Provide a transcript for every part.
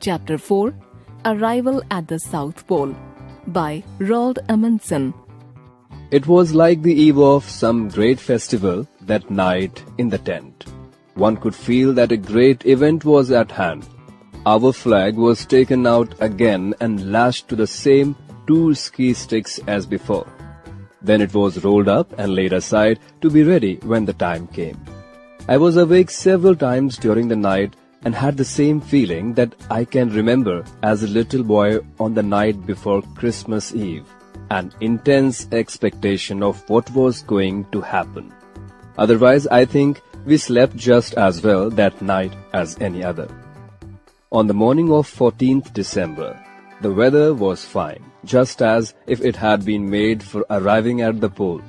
Chapter 4 Arrival at the South Pole by Roald Amundsen. It was like the eve of some great festival that night in the tent. One could feel that a great event was at hand. Our flag was taken out again and lashed to the same 2 ski sticks as before. Then it was rolled up and laid aside to be ready when the time came. I was awake several times during the night and had the same feeling that I can remember as a little boy on the night before Christmas Eve, an intense expectation of what was going to happen. Otherwise, I think we slept just as well that night as any other. On the morning of 14th December, the weather was fine, just as if it had been made for arriving at the pole.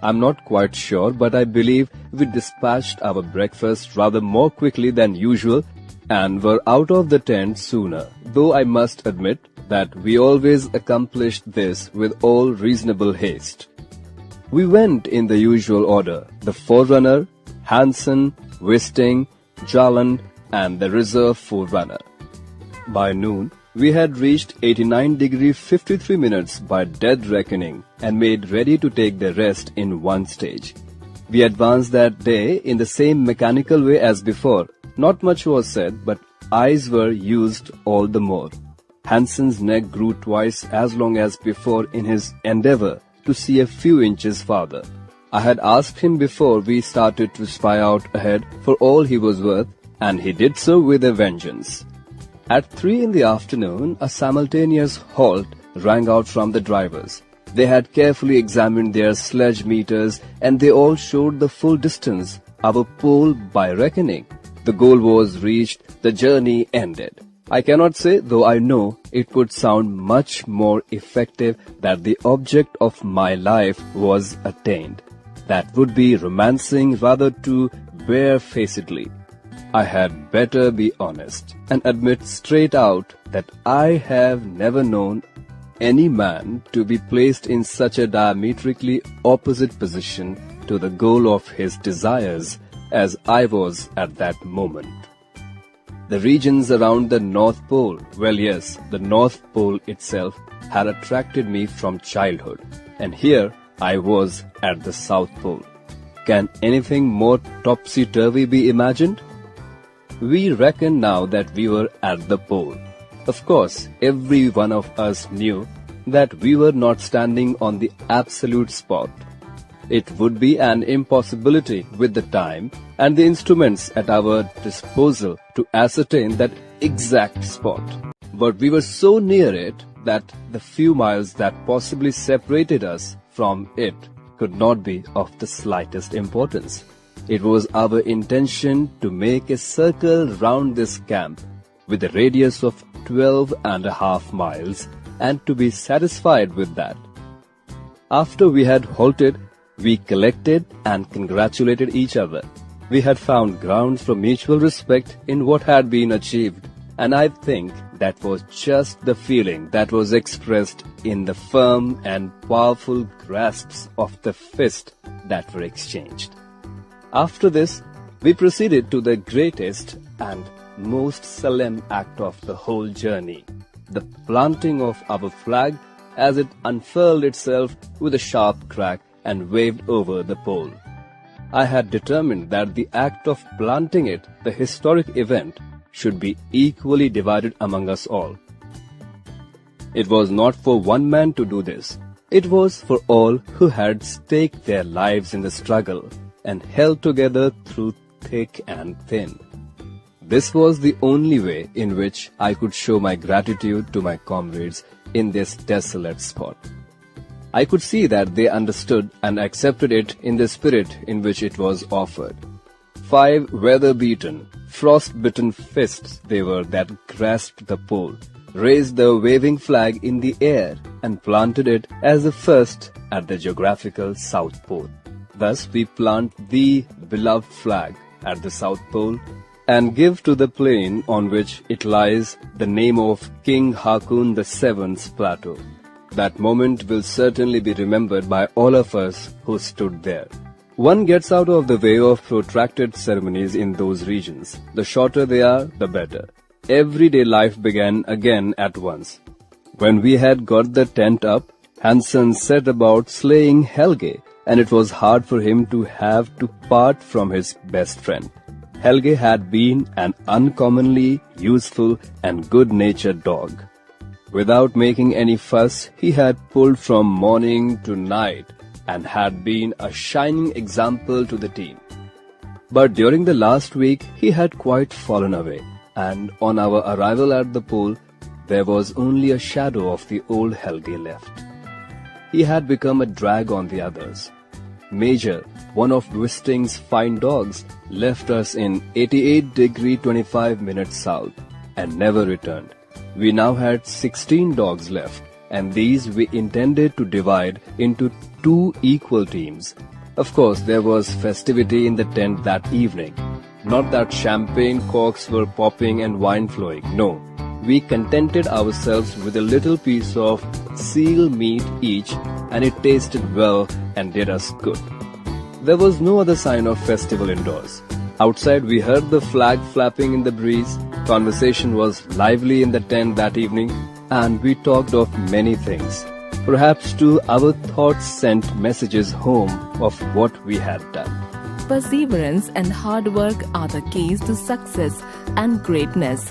I'm not quite sure, but I believe we dispatched our breakfast rather more quickly than usual and were out of the tent sooner, though I must admit that we always accomplished this with all reasonable haste. We went in the usual order: the forerunner, Hansen, Wisting, Jaland, and the reserve forerunner. By noon, we had reached 89 degree 53 minutes by dead reckoning and made ready to take the rest in one stage. We advanced that day in the same mechanical way as before. Not much was said, but eyes were used all the more. Hansen's neck grew twice as long as before in his endeavor to see a few inches farther. I had asked him before we started to spy out ahead for all he was worth, and he did so with a vengeance. At 3 in the afternoon, a simultaneous halt rang out from the drivers. They had carefully examined their sledge meters and they all showed the full distance, our pole by reckoning. The goal was reached, the journey ended. I cannot say, though I know it would sound much more effective, that the object of my life was attained. That would be romancing rather too barefacedly. I had better be honest and admit straight out that I have never known any man to be placed in such a diametrically opposite position to the goal of his desires as I was at that moment. The regions around the North Pole, well yes, the North Pole itself had attracted me from childhood, and here I was at the South Pole. Can anything more topsy-turvy be imagined? We reckon now that we were at the pole. Of course, every one of us knew that we were not standing on the absolute spot. It would be an impossibility with the time and the instruments at our disposal to ascertain that exact spot. But we were so near it that the few miles that possibly separated us from it could not be of the slightest importance. It was our intention to make a circle round this camp with a radius of 12.5 miles and to be satisfied with that. After we had halted, we collected and congratulated each other. We had found grounds for mutual respect in what had been achieved, and I think that was just the feeling that was expressed in the firm and powerful grasps of the fist that were exchanged. After this, we proceeded to the greatest and most solemn act of the whole journey, the planting of our flag as it unfurled itself with a sharp crack and waved over the pole. I had determined that the act of planting it, the historic event, should be equally divided among us all. It was not for one man to do this. It was for all who had staked their lives in the struggle and held together through thick and thin. This was the only way in which I could show my gratitude to my comrades in this desolate spot. I could see that they understood and accepted it in the spirit in which it was offered. 5 weather-beaten, frost-bitten fists they were that grasped the pole, raised the waving flag in the air, and planted it as the first at the geographical South Pole. Thus we plant the beloved flag at the South Pole and give to the plain on which it lies the name of King Haakon VII's plateau. That moment will certainly be remembered by all of us who stood there. One gets out of the way of protracted ceremonies in those regions. The shorter they are, the better. everyday life began again at once. When we had got the tent up, Hansen set about slaying Helge, and it was hard for him to have to part from his best friend. Helge had been an uncommonly useful and good-natured dog. Without making any fuss, he had pulled from morning to night and had been a shining example to the team. But during the last week, he had quite fallen away, and on our arrival at the pool, there was only a shadow of the old Helge left. He had become a drag on the others. Major, one of Wisting's fine dogs, left us in 88°25' south and never returned. We now had 16 dogs left, and these we intended to divide into 2 equal teams. Of course, there was festivity in the tent that evening. Not that champagne corks were popping and wine flowing, no. We contented ourselves with a little piece of seal meat each, and it tasted well and did us good. There was no other sign of festival indoors. Outside we heard the flag flapping in the breeze, conversation was lively in the tent that evening, and we talked of many things. Perhaps too our thoughts sent messages home of what we had done. Perseverance and hard work are the keys to success and greatness.